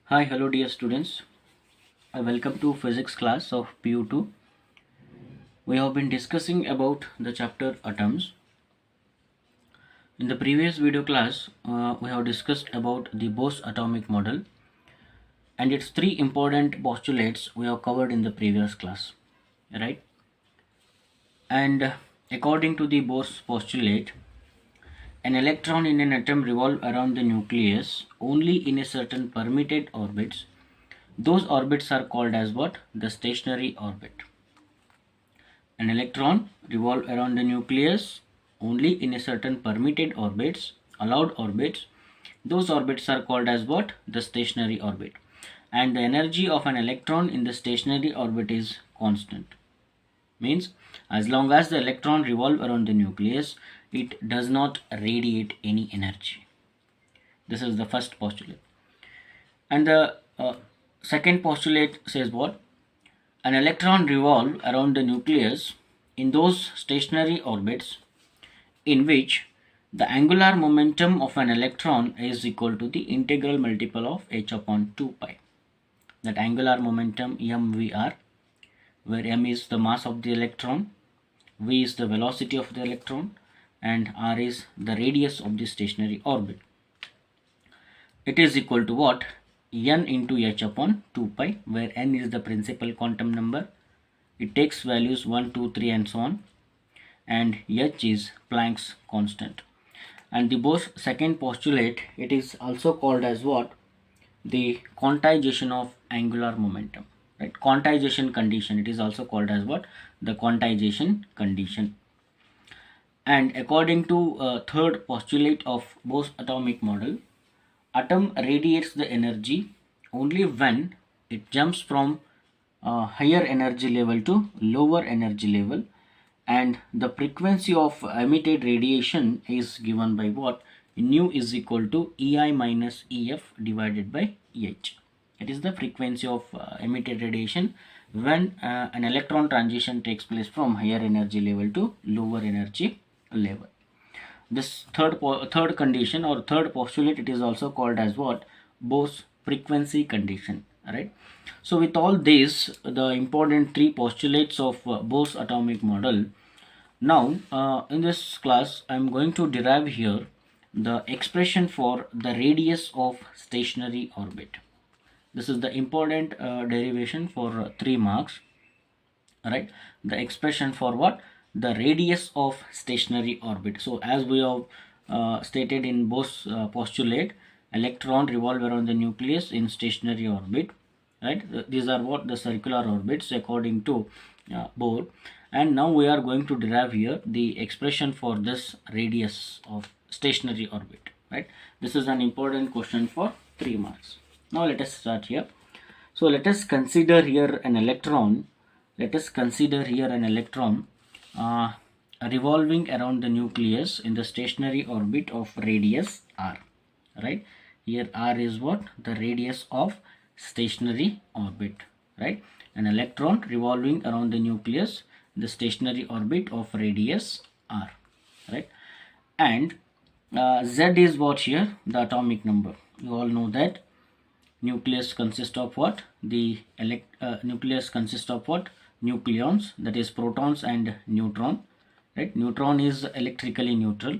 Hi, hello dear students. Welcome to physics class of PU2. We have been discussing about the chapter atoms. In the previous video class, we have discussed about the Bose atomic model and its three important postulates we have covered in the previous class, right? And according to the Bose postulate, an electron in an atom revolve around the nucleus only in a certain permitted orbits. Those orbits are called as what? The stationary orbit. An electron revolves around the nucleus only in a certain permitted orbits, allowed orbits. Those orbits are called as what? The stationary orbit. And the energy of an electron in the stationary orbit is constant. Means as long as the electron revolves around the nucleus, it does not radiate any energy. This is the first postulate. And the second postulate says what? An electron revolves around the nucleus in those stationary orbits in which the angular momentum of an electron is equal to the integral multiple of h upon 2 pi. That angular momentum mvr, where m is the mass of the electron, v is the velocity of the electron, and r is the radius of the stationary orbit. It is equal to what? N into h upon 2 pi, where n is the principal quantum number. It takes values 1, 2, 3 and so on, and h is Planck's constant. And the Bose second postulate, it is also called as what? The quantization of angular momentum, right? Quantization condition, it is also called as what? The quantization condition. And according to third postulate of Bose atomic model, atom radiates the energy only when it jumps from higher energy level to lower energy level, and the frequency of emitted radiation is given by what? Nu is equal to ei minus ef divided by eh. It is the frequency of emitted radiation when an electron transition takes place from higher energy level to lower energy level. This third condition or third postulate, it is also called as what? Bose frequency condition, right? So with all this, the important three postulates of Bose atomic model, now in this class I am going to derive here the expression for the radius of stationary orbit. This is the important derivation for 3 marks, right? The expression for what? The radius of stationary orbit. So as we have stated in Bose postulate, electron revolve around the nucleus in stationary orbit, right? These are what? The circular orbits according to Bohr. And now we are going to derive here the expression for this radius of stationary orbit, right? This is an important question for 3 marks. Now let us start here. So let us consider here an electron. Let us consider here an electron revolving around the nucleus in the stationary orbit of radius r, right? Here r is what? The radius of stationary orbit, right? An electron revolving around the nucleus in the stationary orbit of radius r, right? And z is what here? The atomic number. You all know that nucleus consists of what? The nucleus consists of what? Nucleons, that is protons and neutron, right? Neutron is electrically neutral.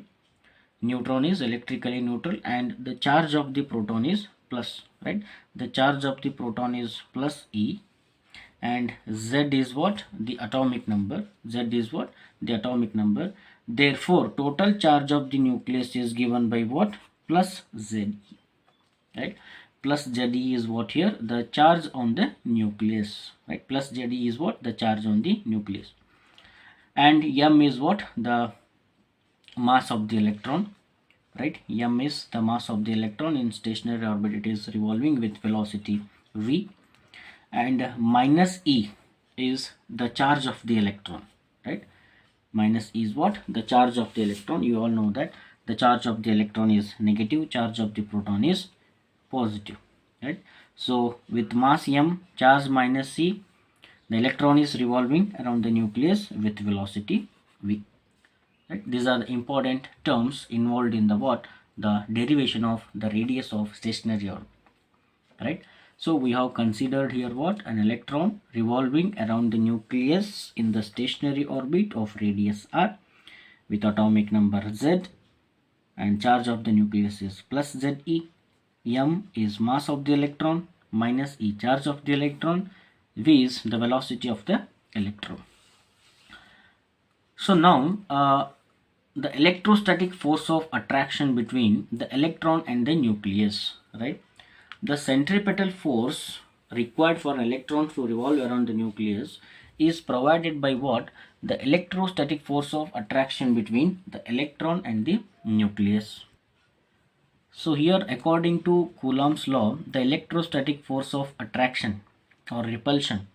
Neutron is electrically neutral, and the charge of the proton is plus, right? The charge of the proton is plus E, and Z is what? The atomic number. Z is what? The atomic number. Therefore, total charge of the nucleus is given by what? Plus Z, right? Plus Ze is what here? The charge on the nucleus, right? Plus Ze is what? The charge on the nucleus. And m is what? The mass of the electron, right? M is the mass of the electron in stationary orbit. It is revolving with velocity v, and minus E is the charge of the electron, right? Minus E is what? The charge of the electron. You all know that the charge of the electron is negative, charge of the proton is positive, right? So with mass m, charge minus c, the electron is revolving around the nucleus with velocity v, right? These are the important terms involved in the what? The derivation of the radius of stationary orbit, right? So we have considered here what? An electron revolving around the nucleus in the stationary orbit of radius r with atomic number z, and charge of the nucleus is plus Ze. M is mass of the electron minus E, charge of the electron. V is the velocity of the electron. So now the electrostatic force of attraction between the electron and the nucleus, right? The centripetal force required for an electron to revolve around the nucleus is provided by what? The electrostatic force of attraction between the electron and the nucleus. So here, according to Coulomb's law, the electrostatic force of attraction or repulsion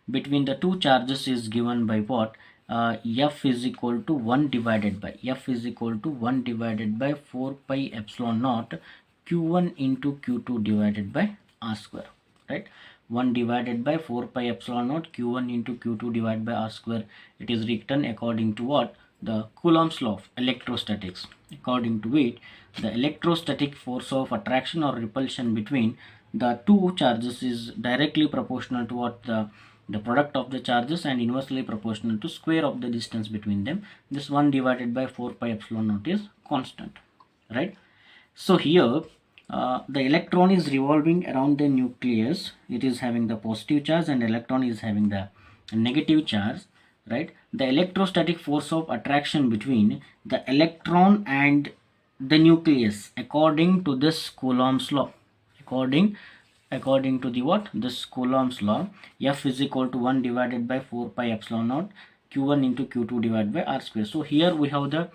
between the two charges is given by what? F is equal to 1 divided by 4 pi epsilon naught q1 into q2 divided by r square, right? 1 divided by 4 pi epsilon naught q1 into q2 divided by r square. It is written according to what? The Coulomb's law of electrostatics. According to it, the electrostatic force of attraction or repulsion between the two charges is directly proportional to what? The product of the charges, and inversely proportional to square of the distance between them. This 1 divided by 4 pi epsilon naught is constant, right? So here the electron is revolving around the nucleus. It is having the positive charge and electron is having the negative charge, right? The electrostatic force of attraction between the electron and the nucleus according to this Coulomb's law, according to the what? This Coulomb's law, F is equal to 1 divided by 4 pi epsilon naught q1 into q2 divided by r square. So here we have the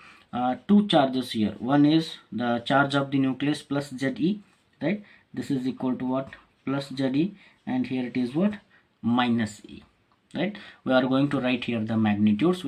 two charges here. One is the charge of the nucleus plus Ze, right? This is equal to what? Plus Ze, and here it is what? Minus E, right? We are going to write here the magnitudes.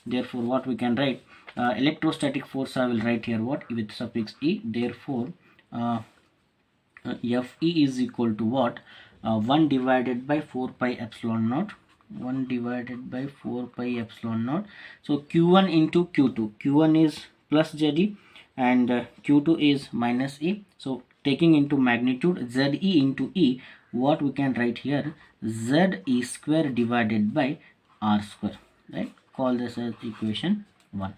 Therefore what we can write? Electrostatic force I will write here what? With suffix E. Therefore Fe is equal to what? 1 divided by 4 pi epsilon naught. 1 divided by 4 pi epsilon naught. So q1 into q2. q1 is plus Ze and q2 is minus E. So taking into magnitude Ze into E, what we can write here? Ze square divided by r square, right? Call this as equation 1.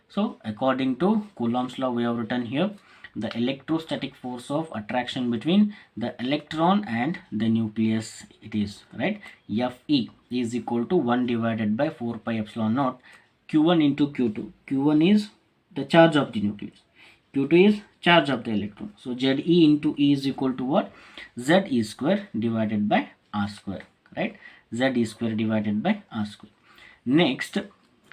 So according to Coulomb's law, we have written here the electrostatic force of attraction between the electron and the nucleus. It is, right? Fe is equal to 1 divided by 4 pi epsilon naught q1 into q2. q1 is the charge of the nucleus, q2 is charge of the electron. So Ze into E is equal to what? Ze square divided by r square, right? Ze square divided by r square. Next,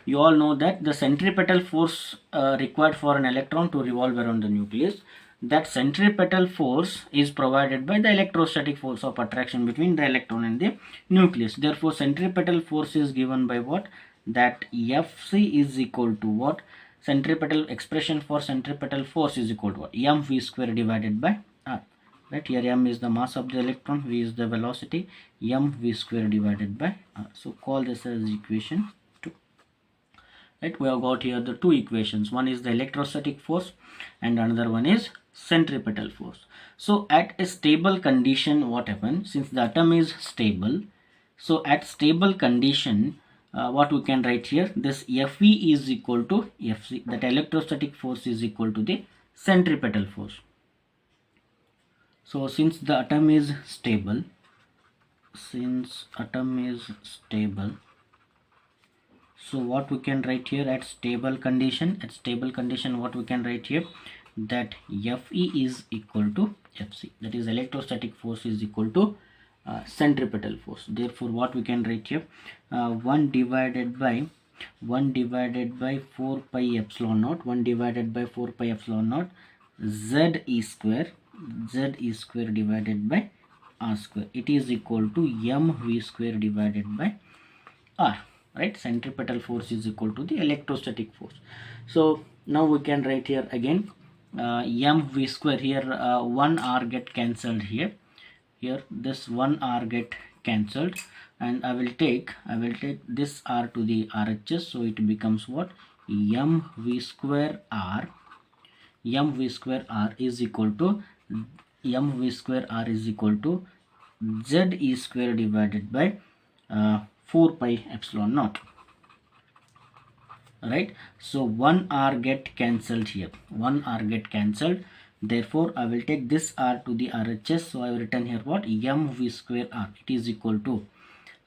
you all know that the centripetal force required for an electron to revolve around the nucleus, that centripetal force is provided by the electrostatic force of attraction between the electron and the nucleus. Therefore centripetal force is given by what? That Fc is equal to what? Centripetal expression for centripetal force is equal to what? Mv square divided by r, right? Here m is the mass of the electron, v is the velocity, mv square divided by r. So call this as equation 2. Right, we have got here the two equations. One is the electrostatic force and another one is centripetal force. So at a stable condition, what happens? Since the atom is stable, so at stable condition, what we can write here? This Fe is equal to Fc, that electrostatic force is equal to the centripetal force. So since the atom is stable, so what we can write here at stable condition? At stable condition, what we can write here? That Fe is equal to Fc, that is electrostatic force is equal to centripetal force. Therefore what we can write here? 1 divided by 4 pi epsilon naught, 1 divided by 4 pi epsilon naught Ze square divided by r square. It is equal to mv square divided by r, right? Centripetal force is equal to the electrostatic force. So now we can write here again mv square. Here 1 r get cancelled here. Here this 1 r get cancelled, and I will take this r to the RHS, so it becomes what? mv square r is equal to m v square r is equal to z e square divided by 4 pi epsilon naught. Right, so 1 r get cancelled here, 1 r get cancelled, therefore I will take this r to the RHS. So I will written here what, m v square r, it is equal to,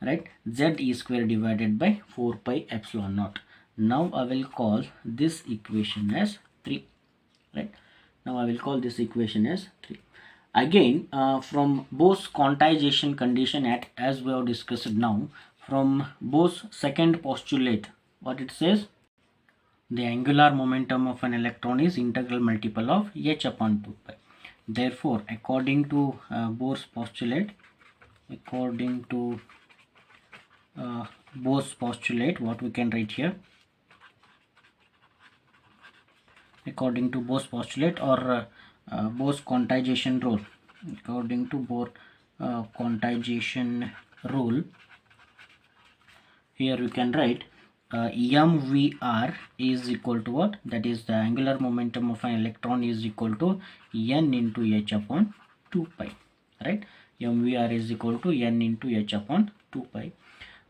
right, z e square divided by 4 pi epsilon naught. Now I will call this equation as 3. Right, now I will call this equation as 3. Again, from Bose quantization condition at, as we have discussed now, from Bose second postulate, what it says, the angular momentum of an electron is integral multiple of h upon 2 pi. Therefore, according to Bose postulate, what we can write here, according to Bose postulate or Bose quantization rule, according to Bose quantization rule, here you can write mvr is equal to what, that is the angular momentum of an electron is equal to n into h upon 2 pi. Right, mvr is equal to n into h upon 2 pi,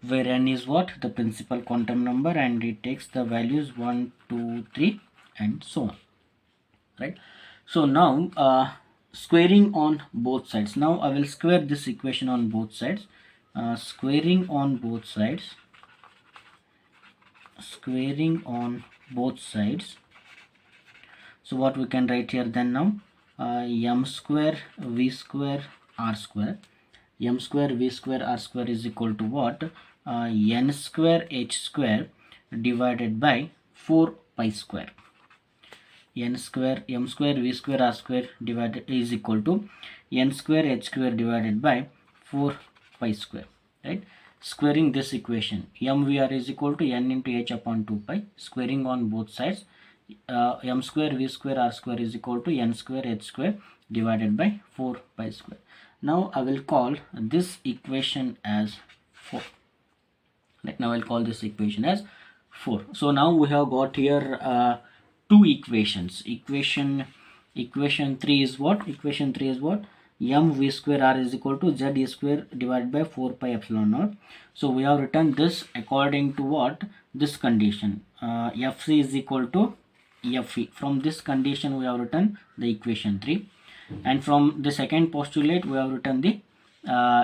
where n is what, the principal quantum number, and it takes the values 1, 2, 3 and so on. Right, so now squaring on both sides, now I will square this equation on both sides. Squaring on both sides, so what we can write here then now, m square v square r square, m square v square r square is equal to what, n square h square divided by 4 pi square. M square v square r square divided is equal to n square h square divided by 4 pi square. Right, squaring this equation, mvr is equal to n into h upon 2 pi, squaring on both sides, m square v square r square is equal to n square h square divided by 4 pi square. Now I will call this equation as 4. Like, now I'll call this equation as 4. So now we have got here two equations. Equation 3 is what? Equation 3 is what? M v square r is equal to z e square divided by 4 pi epsilon naught. So we have written this according to what? This condition. Fc is equal to Fe. From this condition we have written the equation 3. And from the second postulate we have written the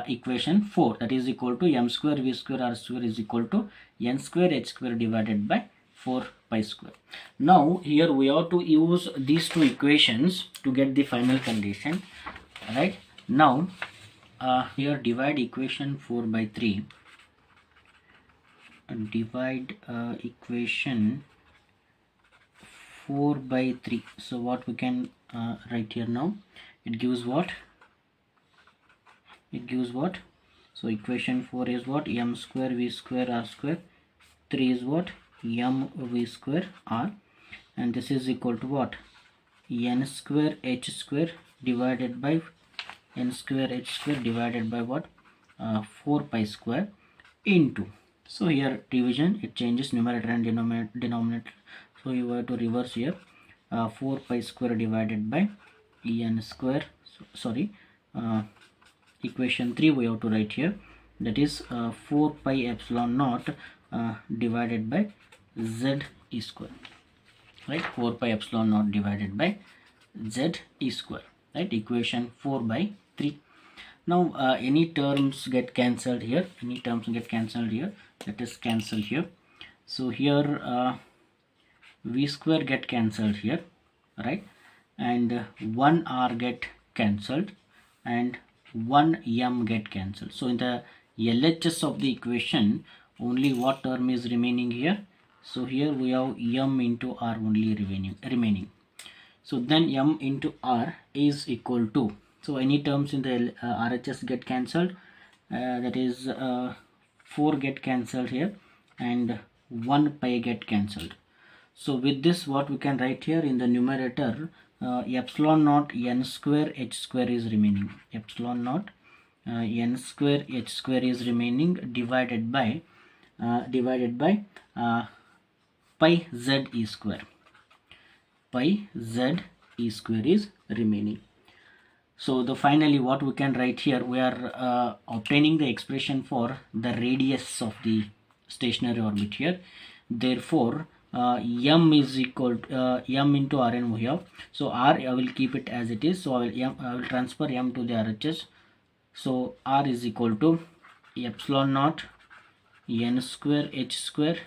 equation 4, that is equal to m square v square r square is equal to n square h square divided by 4 pi square. Now here we have to use these two equations to get the final condition. Right, now here divide equation 4 by 3, divide equation 4 by 3. So what we can write here now, it gives what, so equation 4 is what, m square v square r square, 3 is what, m v square r, and this is equal to what, n square h square divided by what, 4 pi square into, so here division, it changes numerator and denominator, so you have to reverse here, 4 pi square divided by n square, equation 3 we have to write here, that is 4 pi epsilon naught divided by z e square. Right, 4 pi epsilon naught divided by z e square. Right, equation 4 by 3. Now any terms get cancelled here, let us cancel here. So here v square get cancelled here, right, and 1 r get cancelled and 1 m get cancelled. So in the LHS of the equation, only what term is remaining here? So here we have m into r only remaining. So then m into r is equal to, so any terms in the RHS get cancelled, that is 4 get cancelled here and 1 pi get cancelled. So with this, what we can write here in the numerator, epsilon naught n square h square is remaining, epsilon naught n square h square is remaining, divided by pi z e square, pi z e square is remaining. So the finally what we can write here, we are obtaining the expression for the radius of the stationary orbit here. Therefore m is equal to m into Rn we have. So r I will keep it as it is. So I will transfer m to the RHS. So r is equal to epsilon naught n square h square,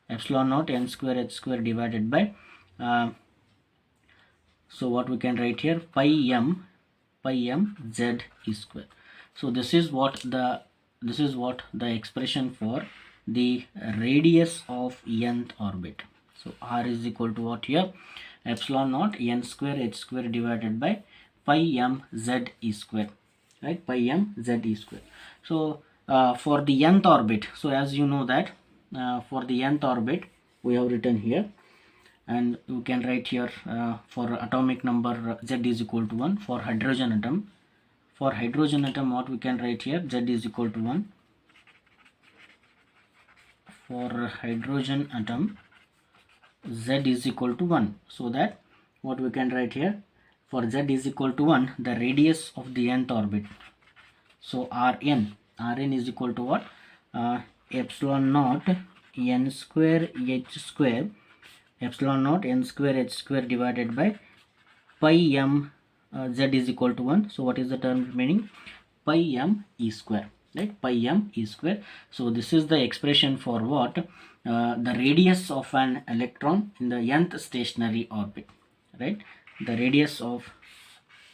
epsilon naught n square h square divided by so what we can write here, pi m z e square. So this is what the expression for the radius of nth orbit. So r is equal to what here, epsilon naught n square h square divided by pi m z e square, right? Pi m z e square. So for the nth orbit, so as you know that for the nth orbit we have written here, and you can write here for atomic number z is equal to 1. For hydrogen atom, what we can write here, z is equal to 1. For hydrogen atom z is equal to 1. So that what we can write here, for z is equal to 1, the radius of the nth orbit, so Rn is equal to what, epsilon naught n square h square, epsilon naught n square h square divided by pi m z is equal to 1. So what is the term remaining, pi m e square, right? Pi m e square. So this is the expression for what, the radius of an electron in the nth stationary orbit, right? The radius of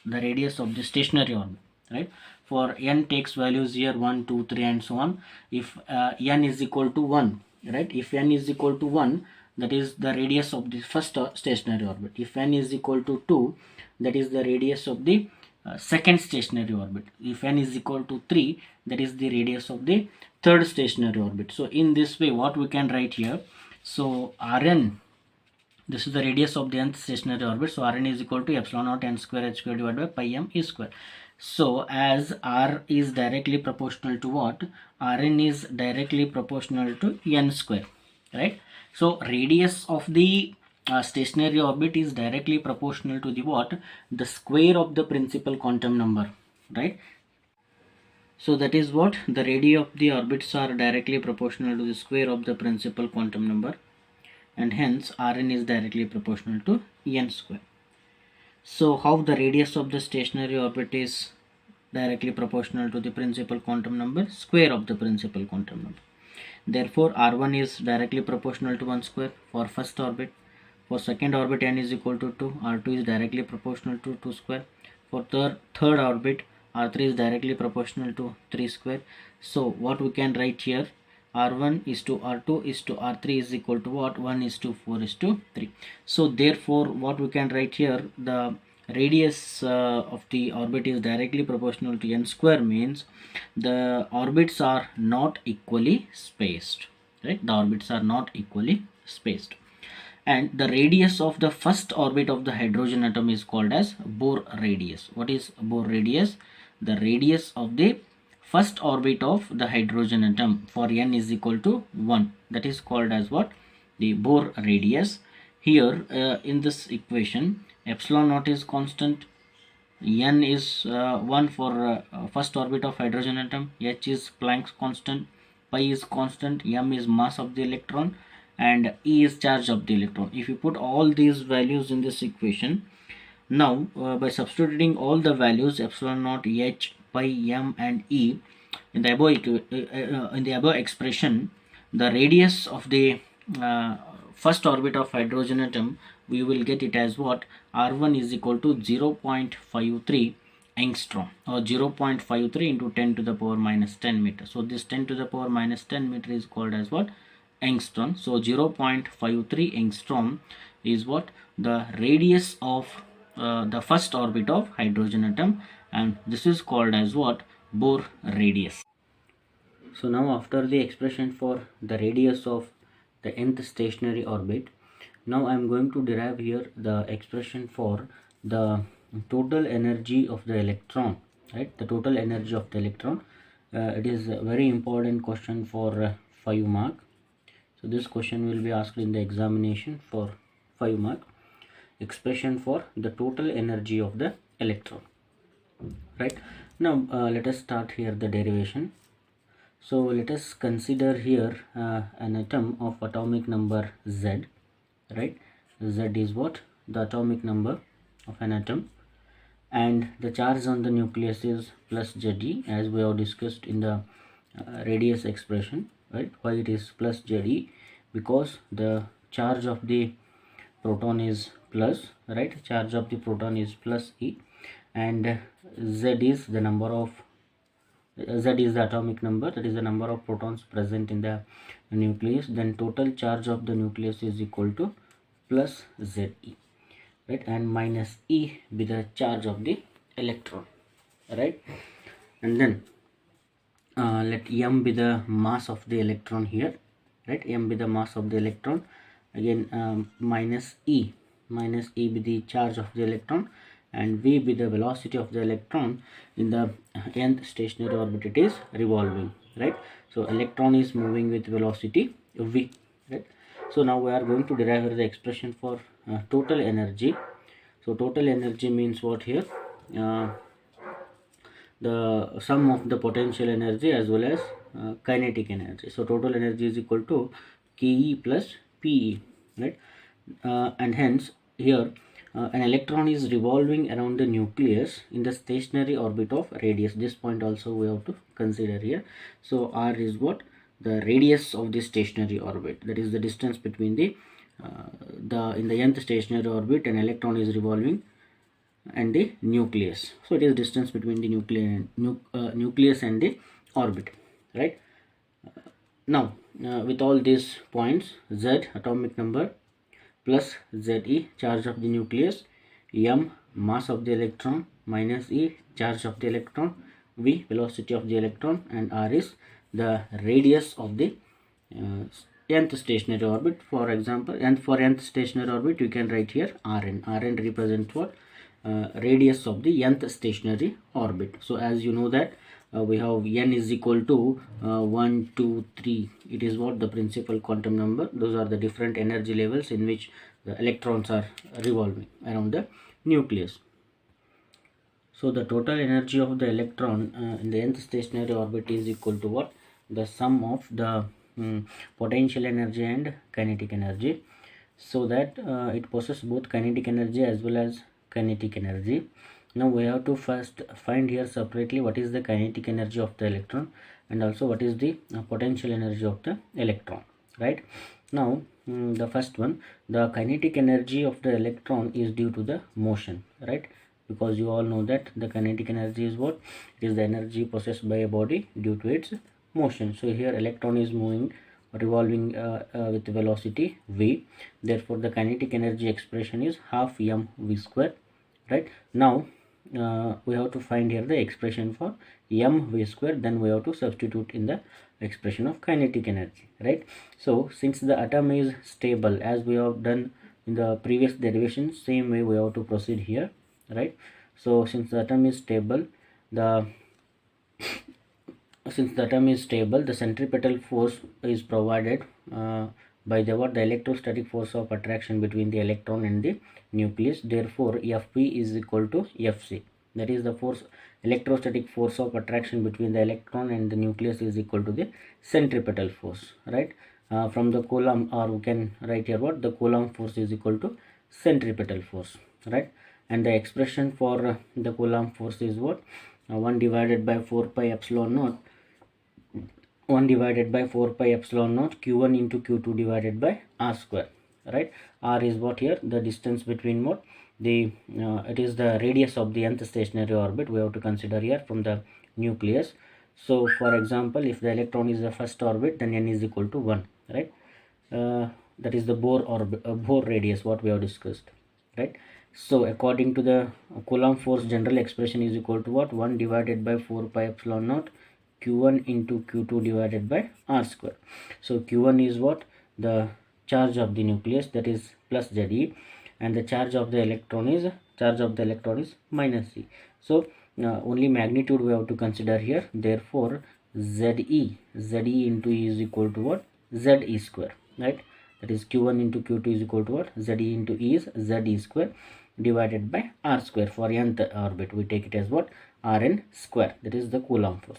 the stationary orbit, right? For n takes values here 1 2 3 and so on. If n is equal to 1, right, if n is equal to 1, that is the radius of the first stationary orbit. If n is equal to 2, that is the radius of the second stationary orbit. If n is equal to 3, that is the radius of the third stationary orbit. So in this way what we can write here, so Rn, this is the radius of the nth stationary orbit, so Rn is equal to epsilon naught n square h square divided by pi m e square. So as r is directly proportional to what, Rn is directly proportional to n square, right? So radius of the stationary orbit is directly proportional to the what, the square of the principal quantum number, right? So that is what, the radii of the orbits are directly proportional to the square of the principal quantum number, and hence Rn is directly proportional to n square. So how the radius of the stationary orbit is directly proportional to the principal quantum number, square of the principal quantum number. Therefore R1 is directly proportional to 1 square for first orbit. For second orbit n is equal to 2, R2 is directly proportional to 2 square. For third orbit R3 is directly proportional to 3 square. So what we can write here, R1 is to R2 is to R3 is equal to what, 1 is to 4 is to 3. So therefore what we can write here, the radius of the orbit is directly proportional to n square, means the orbits are not equally spaced, right? The orbits are not equally spaced. And the radius of the first orbit of the hydrogen atom is called as Bohr radius. What is Bohr radius? The radius of the first orbit of the hydrogen atom for n is equal to 1, that is called as what, the Bohr radius. Here in this equation, epsilon naught is constant, n is 1 for first orbit of hydrogen atom, h is Planck's constant, pi is constant, m is mass of the electron, and E is charge of the electron. If you put all these values in this equation, now by substituting all the values epsilon naught, h, pi, m and E in the above expression, the radius of the first orbit of hydrogen atom, we will get it as what, R1 is equal to 0.53 angstrom, or 0.53 into 10 to the power minus 10 meter. So this 10 to the power minus 10 meter is called as what, angstrom. So 0.53 angstrom is what, the radius of the first orbit of hydrogen atom, and this is called as what, Bohr radius. So now after the expression for the radius of the nth stationary orbit, now I am going to derive here the expression for the total energy of the electron, right? The total energy of the electron. It is a very important question for 5 mark. So this question will be asked in the examination for 5 mark. Expression for the total energy of the electron. right? Now let us start here the derivation. So let us consider here an atom of atomic number Z, right? Z is what? The atomic number of an atom, and the charge on the nucleus is plus Ze, as we have discussed in the radius expression, right? Why it is plus Ze? Because the charge of the proton is plus, right? Charge of the proton is plus E, and Z is the number of Z is the atomic number, that is the number of protons present in the nucleus. Then total charge of the nucleus is equal to plus Ze, right? And minus E be the charge of the electron, right? And then let M be the mass of the electron here, right? M be the mass of the electron. Again minus E be the charge of the electron, and V be the velocity of the electron in the nth stationary orbit it is revolving, right? So electron is moving with velocity V, right? So now we are going to derive the expression for total energy. So total energy means what here? The sum of the potential energy as well as kinetic energy. So total energy is equal to Ke plus Pe, right? And hence here an electron is revolving around the nucleus in the stationary orbit of radius. This point also we have to consider here. So R is what? The radius of the stationary orbit, that is the distance between the in the nth stationary orbit an electron is revolving and the nucleus. So it is distance between the nucleus and the orbit, right? Now with all these points, Z atomic number plus Ze charge of the nucleus, M mass of the electron, minus E charge of the electron, V velocity of the electron, and R is the radius of the nth stationary orbit. For example, and for nth stationary orbit you can write here Rn. Rn represents what? Radius of the nth stationary orbit. So as you know that we have n is equal to 1, 2, 3. It is what? The principal quantum number. Those are the different energy levels in which the electrons are revolving around the nucleus. So the total energy of the electron in the nth stationary orbit is equal to what? The sum of the potential energy and kinetic energy, so that it possesses both kinetic energy as well as kinetic energy. Now we have to first find here separately what is the kinetic energy of the electron and also what is the potential energy of the electron, right? Now the first one, the kinetic energy of the electron is due to the motion, right? Because you all know that the kinetic energy is what? It is the energy possessed by a body due to its motion. So here electron is moving, revolving with velocity v, therefore the kinetic energy expression is half mv square, right? Now we have to find here the expression for mv square, then we have to substitute in the expression of kinetic energy, right? So since the atom is stable, as we have done in the previous derivation, same way we have to proceed here, right? So since the atom is stable, the centripetal force is provided by the electrostatic force of attraction between the electron and the nucleus. Therefore Fp is equal to Fc, that is the electrostatic force of attraction between the electron and the nucleus is equal to the centripetal force, right? From the Coulomb, or we can write here what? The Coulomb force is equal to centripetal force, right? And the expression for the Coulomb force is what? 1 divided by 4 pi epsilon naught, 1 divided by 4 pi epsilon naught q1 into q2 divided by r square, right? R is what here? The distance between what? The it is the radius of the nth stationary orbit we have to consider here from the nucleus. So for example, if the electron is the first orbit, then n is equal to 1, right? That is the Bohr radius what we have discussed, right? So according to the Coulomb force, general expression is equal to what? 1 divided by 4 pi epsilon naught q1 into q2 divided by r square. So q1 is what? The charge of the nucleus, that is plus Ze, and the charge of the electron is minus E. So only magnitude we have to consider here. Therefore Ze into E is equal to what? Ze square, right? That is q1 into q2 is equal to what? Ze into E is Ze square. divided by r square. For nth orbit we take it as what? Rn square. That is the Coulomb force.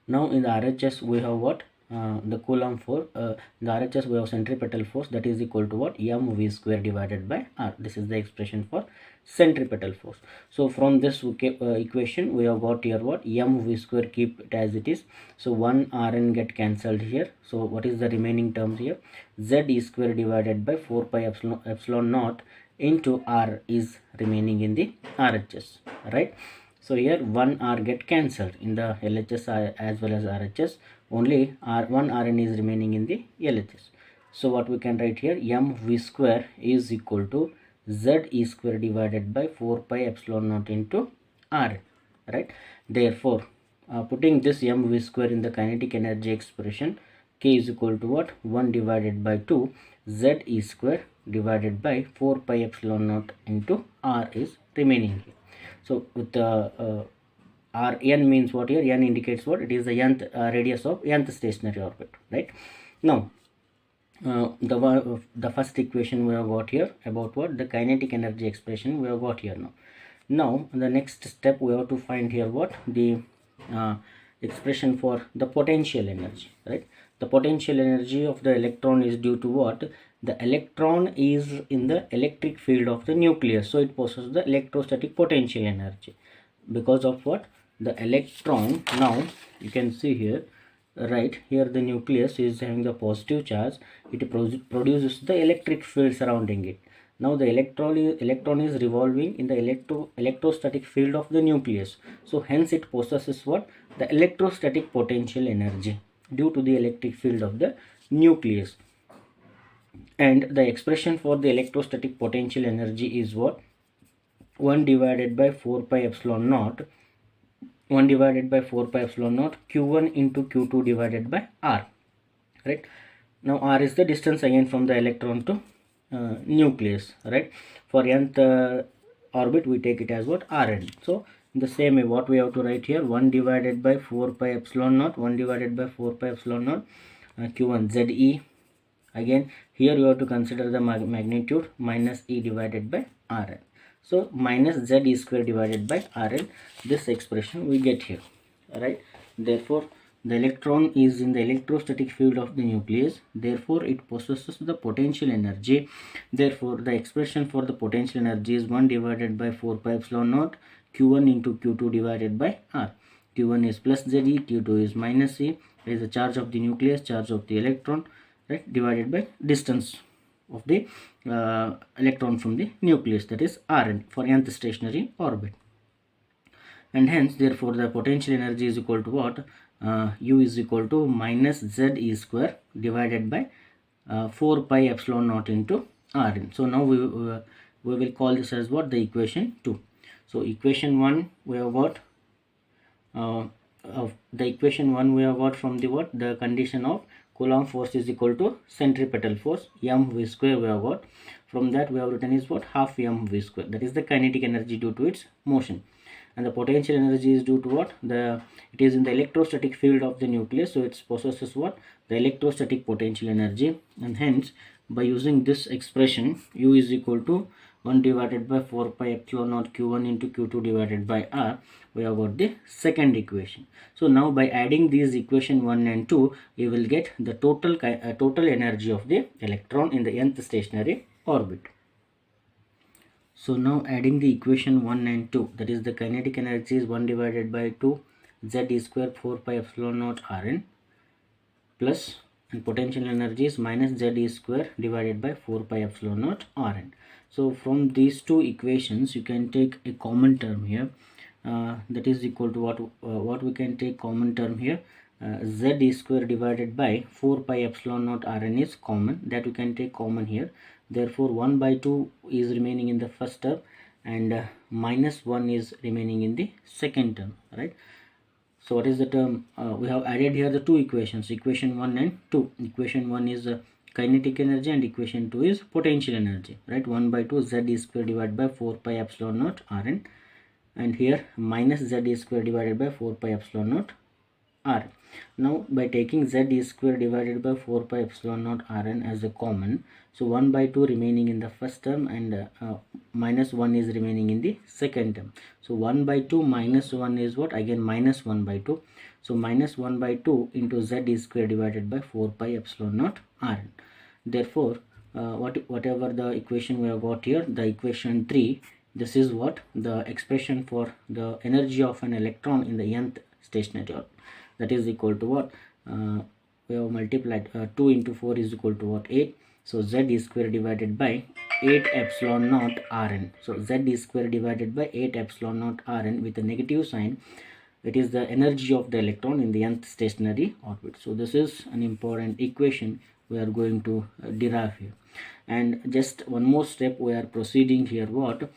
Now in the RHS we have what? The Coulomb force. The RHS we have centripetal force, that is equal to what? mv square divided by r. This is the expression for centripetal force. So from this equation we have got here what? mv square, keep it as it is. So 1 Rn get cancelled here. So what is the remaining terms here? Z e square divided by 4 pi epsilon naught into r is remaining in the RHS, right? So here 1 r get cancelled in the LHS as well as RHS. Only one Rn is remaining in the LHS. So what we can write here? mv square is equal to Z e square divided by 4 pi epsilon naught into r, right? Therefore, putting this mv square in the kinetic energy expression, k is equal to what? 1 divided by 2 Z e square divided by 4 pi epsilon naught into r is remaining here. So with the r n means what here? N indicates what? It is the nth radius of nth stationary orbit, right? Now the first equation we have got here about what? The kinetic energy expression we have got here. Now the next step we have to find here what? The expression for the potential energy, right? The potential energy of the electron is due to what? The electron is in the electric field of the nucleus, so it possesses the electrostatic potential energy. Because of what? The electron, now you can see here, right here the nucleus is having the positive charge. It produces the electric field surrounding it. Now the electron is revolving in the electrostatic field of the nucleus, so hence it possesses what? The electrostatic potential energy due to the electric field of the nucleus. And the expression for the electrostatic potential energy is what? 1 divided by 4 pi epsilon naught, 1 divided by 4 pi epsilon naught q1 into q2 divided by r, right? Now r is the distance again from the electron to nucleus, right? For nth orbit we take it as what? Rn. So in the same way, what we have to write here? 1 divided by 4 pi epsilon naught, 1 divided by 4 pi epsilon naught q1 Ze. Again here you have to consider the magnitude minus e divided by Rn. So minus Z e square divided by Rn, this expression we get here, right? Therefore the electron is in the electrostatic field of the nucleus, therefore it possesses the potential energy. Therefore the expression for the potential energy is 1 divided by 4 pi epsilon naught q1 into q2 divided by r. q1 is plus Ze, q2 is minus e, is the charge of the nucleus, charge of the electron, right, divided by distance of the electron from the nucleus, that is Rn, for nth stationary orbit. And hence therefore the potential energy is equal to what? U is equal to minus Z e square divided by 4 pi epsilon naught into Rn. So now we will call this as what? The equation 2. So equation 1 we have got the equation 1 we have got from the what? The condition of Coulomb force is equal to centripetal force mv square we have got. From that we have written is what? Half mv square, that is the kinetic energy due to its motion. And the potential energy is due to what? It is in the electrostatic field of the nucleus, so it possesses what? The electrostatic potential energy. And hence by using this expression, U is equal to 1 divided by 4 pi epsilon naught q1 into q2 divided by r, we have got the second equation. So now by adding these equation 1 and 2, we will get the total energy of the electron in the nth stationary orbit. So now adding the equation 1 and 2, that is the kinetic energy is 1 divided by 2 Z e square 4 pi epsilon naught Rn, plus, and potential energy is minus Z e square divided by 4 pi epsilon naught Rn. So from these two equations you can take a common term here, that is equal to what we can take common term here? Z e square divided by 4 pi epsilon naught Rn is common, that we can take common here. Therefore 1 by 2 is remaining in the first term, and minus 1 is remaining in the second term, right? So what is the term? We have added here the two equations, equation 1 and 2. Equation 1 is kinetic energy and equation 2 is potential energy, right? 1 by 2 Z e square divided by 4 pi epsilon naught Rn, and here minus Z e square divided by 4 pi epsilon naught r. Now by taking z is square divided by 4 pi epsilon naught rn as a common, so 1 by 2 remaining in the first term and minus 1 is remaining in the second term. So 1 by 2 minus 1 is what? Again minus 1 by 2. So minus 1 by 2 into z is square divided by 4 pi epsilon naught rn. Therefore whatever the equation we have got here, the equation 3, this is what the expression for the energy of an electron in the nth stationary orbit. That is equal to what? We have multiplied 2 into 4 is equal to what? 8. So z is square divided by 8 epsilon naught rn. So z is square divided by 8 epsilon naught rn with a negative sign. It is the energy of the electron in the nth stationary orbit. So this is an important equation we are going to derive here. And just one more step we are proceeding here. What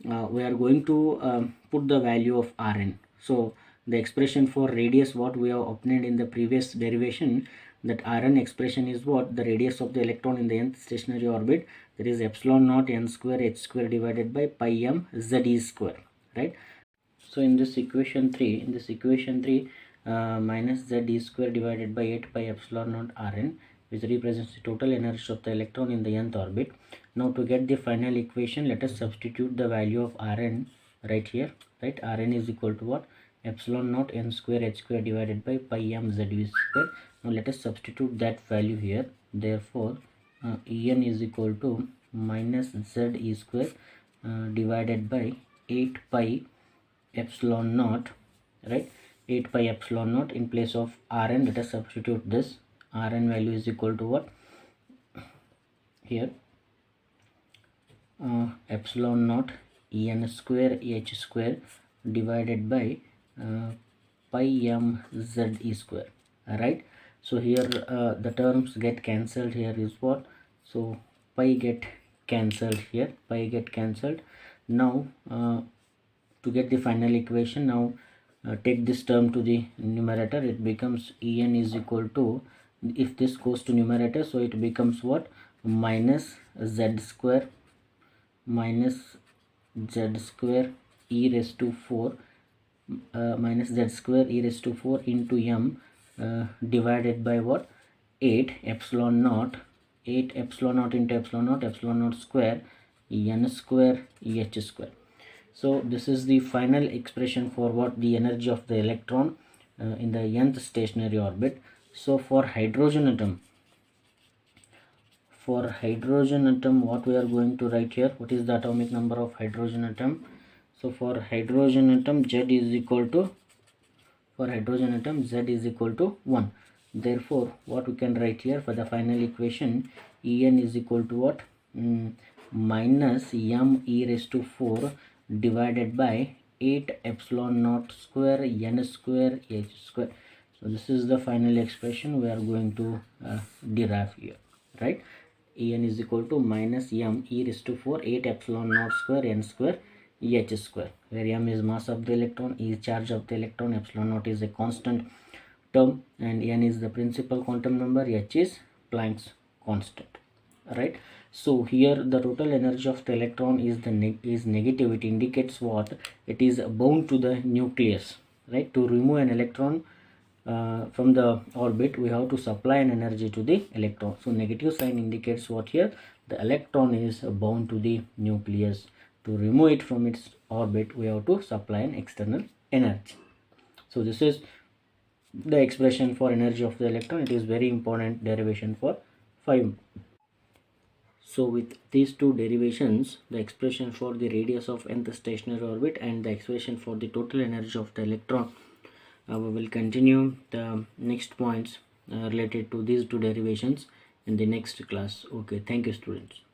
we are going to put the value of rn. So the expression for radius what we have obtained in the previous derivation, that rn expression is what? The radius of the electron in the nth stationary orbit, that is epsilon naught n square h square divided by pi m z e square, right? So in this equation 3, minus z e square divided by 8 pi epsilon naught rn, which represents the total energy of the electron in the nth orbit. Now to get the final equation, let us substitute the value of rn right here, right? Rn is equal to what? Epsilon naught n square h square divided by pi m z e square. Now let us substitute that value here. Therefore En is equal to minus z e square divided by 8 pi epsilon naught, right? 8 pi epsilon naught. In place of rn, let us substitute this. Rn value is equal to what? Here epsilon naught en square h square divided by pi m z e square, right? So here the terms get cancelled. Here is what? So pi get cancelled here, pi get cancelled. Now to get the final equation, now take this term to the numerator. It becomes En is equal to, if this goes to numerator, so it becomes what? Minus z square e raised to 4 minus z square e raised to 4 into m divided by what? 8 epsilon naught into epsilon naught square n square h square. So this is the final expression for what? The energy of the electron in the nth stationary orbit. So for hydrogen atom, what we are going to write here? What is the atomic number of hydrogen atom? So for hydrogen atom, z is equal to 1. Therefore what we can write here for the final equation, En is equal to what? Minus m e raised to 4 divided by 8 epsilon naught square n square h square. So this is the final expression we are going to derive here, right? En is equal to minus m e raised to 4 8 epsilon naught square n square h square, where m is mass of the electron, e is charge of the electron, epsilon naught is a constant term, and n is the principal quantum number, h is Planck's constant, right? So here the total energy of the electron is negative. It indicates what? It is bound to the nucleus, right? To remove an electron from the orbit, we have to supply an energy to the electron. So negative sign indicates what here? The electron is bound to the nucleus. To remove it from its orbit, we have to supply an external energy. So this is the expression for energy of the electron. It is very important derivation for 5. So with these two derivations, the expression for the radius of nth stationary orbit and the expression for the total energy of the electron, we will continue the next points related to these two derivations in the next class. Okay, thank you students.